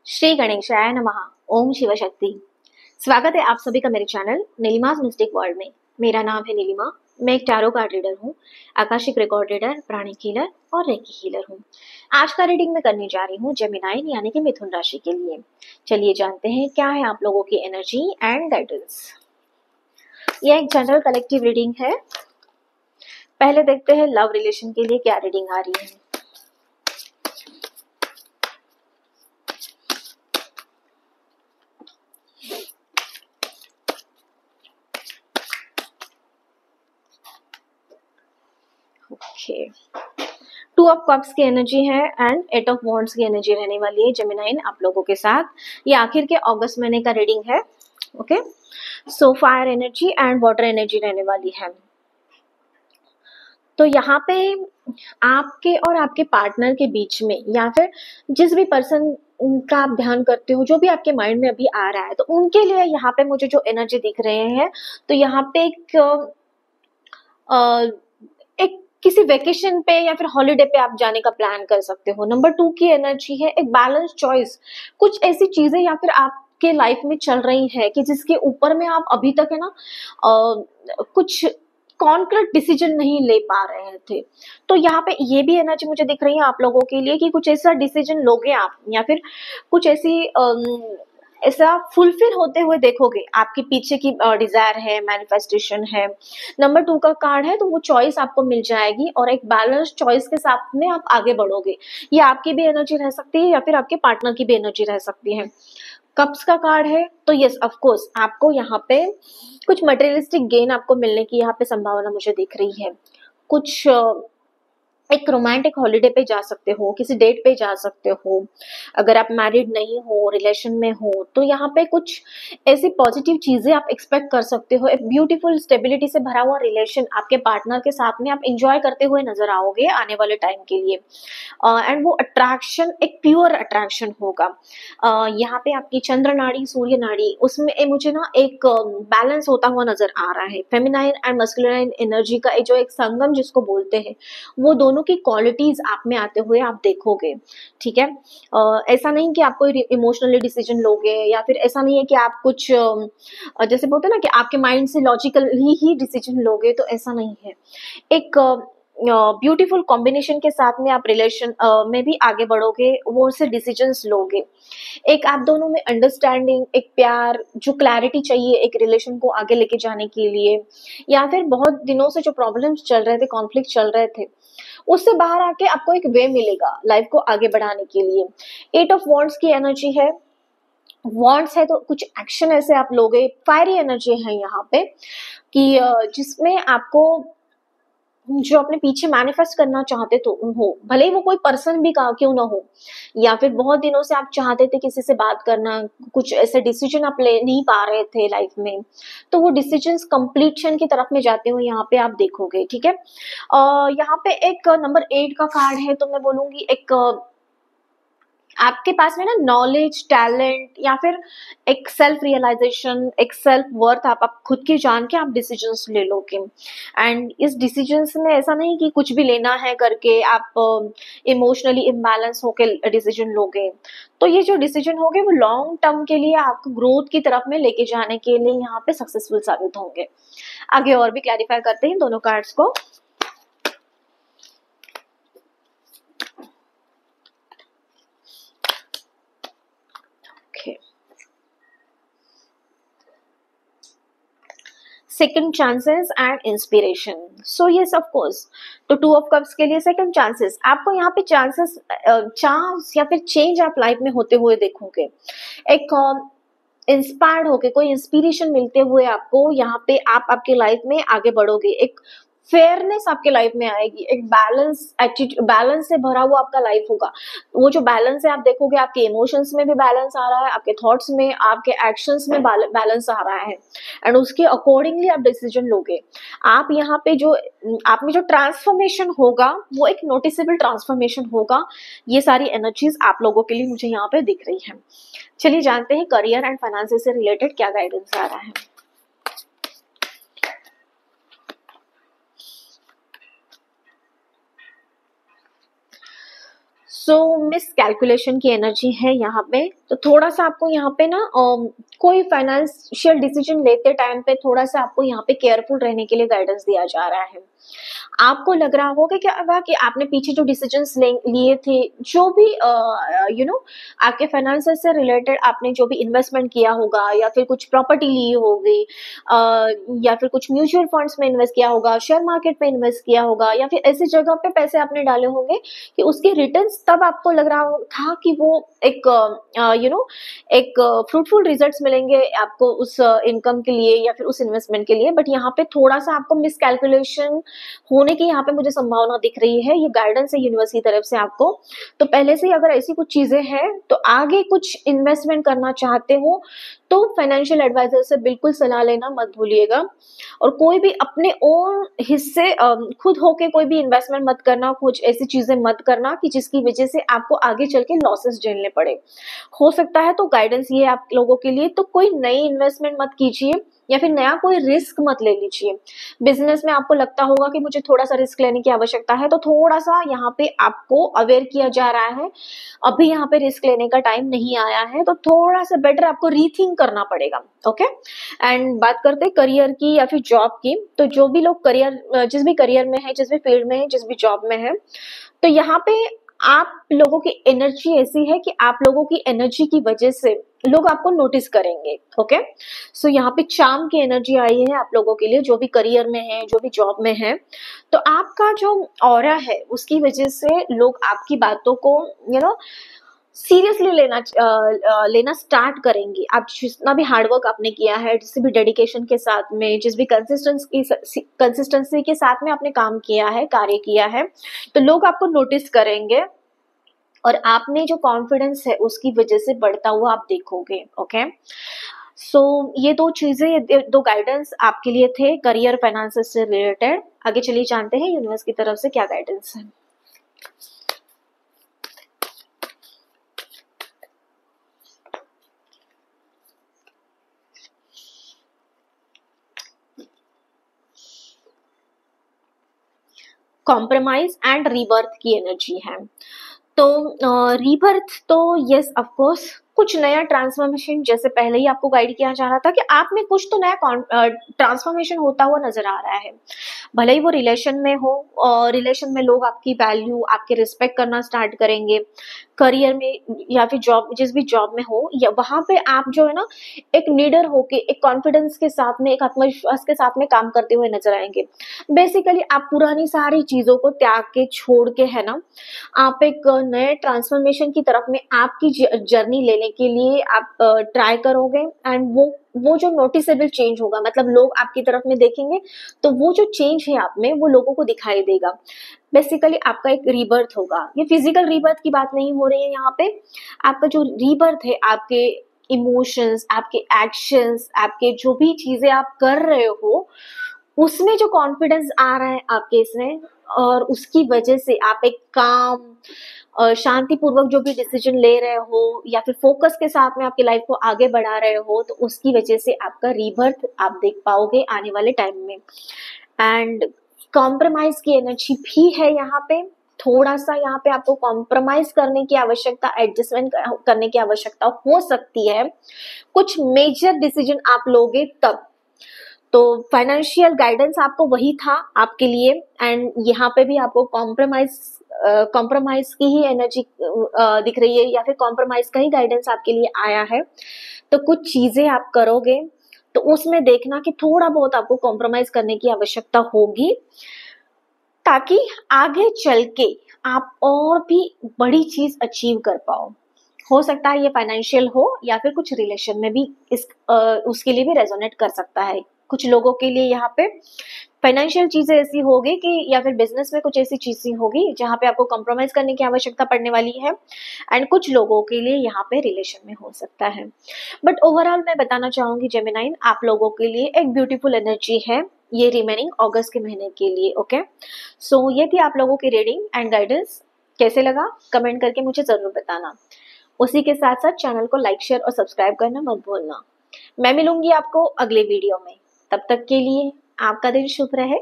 श्री गणेशाय नमः। ओम शिव शक्ति। स्वागत है आप सभी का मेरे चैनल नीलिमा's मिस्टिक वर्ल्ड में। मेरा नाम है नीलिमा। मैं एक टैरो कार्ड रीडर हूँ, आकाशिक रिकॉर्ड रीडर, प्राणिक हीलर और रेकी हीलर हूँ। आज का रीडिंग मैं करने जा रही हूँ जेमिनाई यानी कि मिथुन राशि के लिए। चलिए जानते हैं क्या है आप लोगों की एनर्जी एंड गाइडेंस। यह एक जनरल कलेक्टिव रीडिंग है। पहले देखते हैं लव रिलेशन के लिए क्या रीडिंग आ रही है। ओके, 2 ऑफ कप्स की एनर्जी है एंड 8 ऑफ वॉन्ड्स की एनर्जी रहने वाली है जेमिनाइन आप लोगों के साथ। ये आखिर के अगस्त महीने का रीडिंग है। Okay, so fire energy and water energy रहने वाली है। तो यहाँ पे आपके और आपके पार्टनर के बीच में या फिर जिस भी पर्सन का आप ध्यान करते हो, जो भी आपके माइंड में अभी आ रहा है, तो उनके लिए यहाँ पे मुझे जो एनर्जी दिख रहे हैं, तो यहाँ पे एक किसी वेकेशन पे या फिर हॉलिडे पे आप जाने का प्लान कर सकते हो। नंबर 2 की एनर्जी है एक बैलेंस चॉइस। कुछ ऐसी चीजें या फिर आपके लाइफ में चल रही है कि जिसके ऊपर में आप अभी तक है ना कुछ कॉन्क्रीट डिसीजन नहीं ले पा रहे थे। तो यहाँ पे ये भी एनर्जी मुझे दिख रही है आप लोगों के लिए कि कुछ ऐसा डिसीजन लोगे आप या फिर कुछ ऐसी ऐसा फुलफिल होते हुए देखोगे। आपके पीछे की डिजायर है, मैनिफेस्टेशन है। नंबर 2 का कार्ड है, तो वो चॉइस आपको मिल जाएगी और एक बैलेंस चॉइस के साथ में आप आगे बढ़ोगे। ये आपकी भी एनर्जी रह सकती है या फिर आपके पार्टनर की भी एनर्जी रह सकती है। कप्स का कार्ड है, तो यस ऑफ कोर्स आपको यहाँ पे कुछ मटेरियलिस्टिक गेन आपको मिलने की यहाँ पे संभावना मुझे दिख रही है। कुछ एक रोमांटिक हॉलिडे पे जा सकते हो, किसी डेट पे जा सकते हो। अगर आप मैरिड नहीं हो, रिलेशन में हो, तो यहाँ पे कुछ ऐसी पॉजिटिव चीजें आप एक्सपेक्ट कर सकते हो। एक ब्यूटीफुल स्टेबिलिटी से भरा हुआ रिलेशन आपके पार्टनर के साथ में आप एंजॉय करते हुए नजर आओगे आने वाले टाइम के लिए। एंड वो अट्रैक्शन एक प्योर अट्रैक्शन होगा। यहाँ पे आपकी चंद्र नाड़ी, सूर्य नाड़ी, उसमें मुझे ना एक बैलेंस होता हुआ नजर आ रहा है। फेमिनाइन एंड मस्कुलिन एनर्जी का जो एक संगम जिसको बोलते हैं, वो दोनों की क्वालिटीज आप में आते हुए आप देखोगे। ठीक है, ऐसा नहीं कि आप कोई इमोशनली डिसीजन लोगे या फिर ऐसा नहीं है कि आप कुछ जैसे बोलते हैं ना कि आपके माइंड से लॉजिकली ही डिसीजन लोगे, तो ऐसा नहीं है। एक ब्यूटीफुल कॉम्बिनेशन के साथ में आप रिलेशन में भी आगे बढ़ोगे, वो से डिसीजंस लोगे। एक आप दोनों में अंडरस्टैंडिंग, एक प्यार, जो क्लैरिटी चाहिए एक रिलेशन को आगे लेके जाने के लिए, या फिर बहुत दिनों से जो प्रॉब्लम्स चल रहे थे, कॉन्फ्लिक्ट चल रहे थे, उससे बाहर आके आपको एक वे मिलेगा लाइफ को आगे बढ़ाने के लिए। 8 ऑफ वॉन्ड्स की एनर्जी है। वॉन्ड्स है तो कुछ एक्शन ऐसे आप लोगे। फायरी एनर्जी है यहाँ पे कि जिसमें आपको जो अपने पीछे मैनिफेस्ट करना चाहते तो हो, भले ही वो कोई पर्सन भी क्यों ना हो, या फिर बहुत दिनों से आप चाहते थे किसी से बात करना, कुछ ऐसे डिसीजन आप ले नहीं पा रहे थे लाइफ में, तो वो डिसीजंस कंप्लीशन की तरफ में जाते हुए यहाँ पे आप देखोगे। ठीक है, यहाँ पे एक नंबर 8 का कार्ड है, तो मैं बोलूंगी एक आपके पास में ना नॉलेज, टैलेंट या फिर एक सेल्फ रियलाइजेशन, एक सेल्फ वर्थ आप खुद की जान के आप डिसीजंस ले लोगे। एंड इस डिसीजंस में ऐसा नहीं कि कुछ भी लेना है करके आप इमोशनली इम्बैलेंस होके डिसीजन लोगे। तो ये जो डिसीजन होंगे वो लॉन्ग टर्म के लिए आपको ग्रोथ की तरफ में लेके जाने के लिए यहाँ पे सक्सेसफुल साबित होंगे। आगे और भी क्लैरिफाई करते हैं दोनों कार्ड्स को। Second chances and inspiration. So yes of course, तो 2 ऑफ कप्स के लिए सेकंड चांसेस, आपको यहाँ पे चांस या फिर चेंज आप लाइफ में होते हुए देखोगे। एक इंस्पायर्ड होके, कोई इंस्पिरेशन मिलते हुए आपको यहाँ पे आप आपके लाइफ में आगे बढ़ोगे। एक फेयरनेस आपके लाइफ में आएगी, एक बैलेंस से भरा हुआ आपका लाइफ होगा। वो जो बैलेंस है आप देखोगे, आपके इमोशंस में भी बैलेंस आ रहा है, आपके थॉट्स में, आपके एक्शंस में बैलेंस आ रहा है, एंड उसके अकॉर्डिंगली आप डिसीजन लोगे। आप यहाँ पे जो आप में जो ट्रांसफॉर्मेशन होगा वो एक नोटिसेबल ट्रांसफॉर्मेशन होगा। ये सारी एनर्जीज आप लोगों के लिए मुझे यहाँ पे दिख रही है। चलिए जानते हैं करियर एंड फाइनेंस से रिलेटेड क्या गाइडेंस आ रहा है। सो मिस कैलकुलेशन की एनर्जी है यहाँ पे। तो थोड़ा सा आपको यहाँ पे ना कोई फाइनेंशियल डिसीजन लेते टाइम पे थोड़ा सा आपको यहाँ पे केयरफुल रहने के लिए गाइडेंस दिया जा रहा है। आपको लग रहा होगा कि आपने पीछे जो डिसीजंस लिए थे, जो भी आपके फाइनेंसेस से रिलेटेड आपने जो भी इन्वेस्टमेंट किया होगा, या फिर कुछ प्रॉपर्टी ली होगी, या फिर कुछ म्यूचुअल फंड्स में इन्वेस्ट किया होगा, शेयर मार्केट में इन्वेस्ट किया होगा, या फिर ऐसी जगह पे पैसे आपने डाले होंगे कि उसके रिटर्न्स तब आपको लग रहा था कि वो एक एक फ्रूटफुल रिजल्ट्स मिलेंगे आपको उस इनकम के लिए या फिर उस इन्वेस्टमेंट के लिए। बट यहाँ पे थोड़ा सा आपको मिसकैलकुलेशन होने की यहाँ पे मुझे संभावना दिख रही है। ये गाइडेंस है यूनिवर्स की तरफ से आपको। तो पहले से ही अगर ऐसी कुछ चीजें हैं तो आगे कुछ इन्वेस्टमेंट करना चाहते हो तो फाइनेंशियल एडवाइजर से बिल्कुल सलाह लेना मत भूलिएगा। और कोई भी अपने ओन हिस्से खुद होके कोई भी इन्वेस्टमेंट मत करना, कुछ ऐसी चीजें मत करना कि जिसकी वजह से आपको आगे चल के लॉसेस झेलने पड़े। हो सकता है तो गाइडेंस ये आप लोगों के लिए, तो कोई नई इन्वेस्टमेंट मत कीजिए या फिर नया कोई रिस्क मत ले लीजिए। बिजनेस में आपको लगता होगा कि मुझे थोड़ा सा रिस्क लेने की आवश्यकता है, तो थोड़ा सा यहाँ पे आपको अवेयर किया जा रहा है, अभी यहाँ पे रिस्क लेने का टाइम नहीं आया है, तो थोड़ा सा बेटर आपको रीथिंक करना पड़ेगा। ओके, एंड बात करते हैं करियर की या फिर जॉब की। तो जो भी लोग करियर, जिस भी करियर में है, जिस भी फील्ड में है, जिस भी जॉब में है, तो यहाँ पे आप लोगों की एनर्जी ऐसी है कि आप लोगों की एनर्जी की वजह से लोग आपको नोटिस करेंगे। ओके, सो यहाँ पे चार्म की एनर्जी आई है आप लोगों के लिए, जो भी करियर में है, जो भी जॉब में है। तो आपका जो ऑरा है उसकी वजह से लोग आपकी बातों को सीरियसली लेना स्टार्ट करेंगे। आप जितना भी हार्डवर्क आपने किया है, जिस भी डेडिकेशन के साथ में, जिस भी कंसिस्टेंसी के साथ में आपने काम किया है, कार्य किया है, तो लोग आपको नोटिस करेंगे और आप में जो कॉन्फिडेंस है उसकी वजह से बढ़ता हुआ आप देखोगे। ओके, सो ये दो चीजें, ये दो गाइडेंस आपके लिए थे करियर फाइनेंस से रिलेटेड। आगे चलिए जानते हैं यूनिवर्स की तरफ से क्या गाइडेंस है। कॉम्प्रोमाइज एंड रीबर्थ की एनर्जी है। तो रीबर्थ तो यस ऑफ कोर्स, कुछ नया ट्रांसफॉर्मेशन, जैसे पहले ही आपको गाइड किया जा रहा था कि आप में कुछ तो नया ट्रांसफॉर्मेशन होता हुआ नजर आ रहा है। भले ही वो रिलेशन में हो, और रिलेशन में लोग आपकी वैल्यू, आपके रिस्पेक्ट करना स्टार्ट करेंगे। करियर में या फिर जॉब, जिस भी जॉब में हो, या वहां पे आप जो है ना एक लीडर होके, एक कॉन्फिडेंस के साथ में, एक आत्मविश्वास के साथ में काम करते हुए नजर आएंगे। बेसिकली आप पुरानी सारी चीजों को त्याग के, छोड़ के, है ना, आप एक नए ट्रांसफॉर्मेशन की तरफ में आपकी जर्नी लेने के लिए आप ट्राई करोगे। एंड वो जो नोटिसेबल चेंज होगा, मतलब लोग आपकी तरफ में देखेंगे तो वो जो चेंज है आप में, वो लोगों को दिखाई देगा। बेसिकली आपका एक रीबर्थ होगा। ये फिजिकल रीबर्थ की बात नहीं हो रही है यहाँ पे। आपका जो रीबर्थ है, आपके इमोशंस, आपके एक्शंस, आपके जो भी चीजें आप कर रहे हो, उसमें जो कॉन्फिडेंस आ रहा है आपके इसमें, और उसकी वजह से आप एक काम, शांतिपूर्वक जो भी डिसीजन ले रहे हो, या फिर फोकस के साथ में आपकी लाइफ को आगे बढ़ा रहे हो, तो उसकी वजह से आपका रीबर्थ आप देख पाओगे आने वाले टाइम में। एंड कॉम्प्रोमाइज की एनर्जी भी है यहाँ पे। थोड़ा सा यहाँ पे आपको कॉम्प्रोमाइज करने की आवश्यकता, एडजस्टमेंट करने की आवश्यकता हो सकती है। कुछ मेजर डिसीजन आप लोगे तब। तो फाइनेंशियल गाइडेंस आपको वही था आपके लिए, एंड यहाँ पे भी आपको कॉम्प्रोमाइज की ही एनर्जी दिख रही है, या फिर कॉम्प्रोमाइज का ही गाइडेंस आपके लिए आया है। तो कुछ चीजें आप करोगे तो उसमें देखना कि थोड़ा बहुत आपको कॉम्प्रोमाइज करने की आवश्यकता होगी, ताकि आगे चल के आप और भी बड़ी चीज अचीव कर पाओ। हो सकता है ये फाइनेंशियल हो, या फिर कुछ रिलेशन में भी उसके लिए भी रेजोनेट कर सकता है। कुछ लोगों के लिए यहाँ पे फाइनेंशियल चीजें ऐसी होगी कि, या फिर बिजनेस में कुछ ऐसी चीजें होगी जहाँ पे आपको कॉम्प्रोमाइज करने की आवश्यकता पड़ने वाली है। एंड कुछ लोगों के लिए यहाँ पे रिलेशन में हो सकता है। बट ओवरऑल मैं बताना चाहूंगी जेमिनाइन, आप लोगों के लिए एक ब्यूटीफुल एनर्जी है ये रिमेनिंग अगस्त के महीने के लिए। ओके, सो ये थी आप लोगों की रीडिंग एंड गाइडेंस। कैसे लगा कमेंट करके मुझे जरूर बताना। उसी के साथ साथ चैनल को लाइक, शेयर और सब्सक्राइब करना मत भूलना। मैं मिलूंगी आपको अगले वीडियो में। तब तक के लिए आपका दिन शुभ रहे।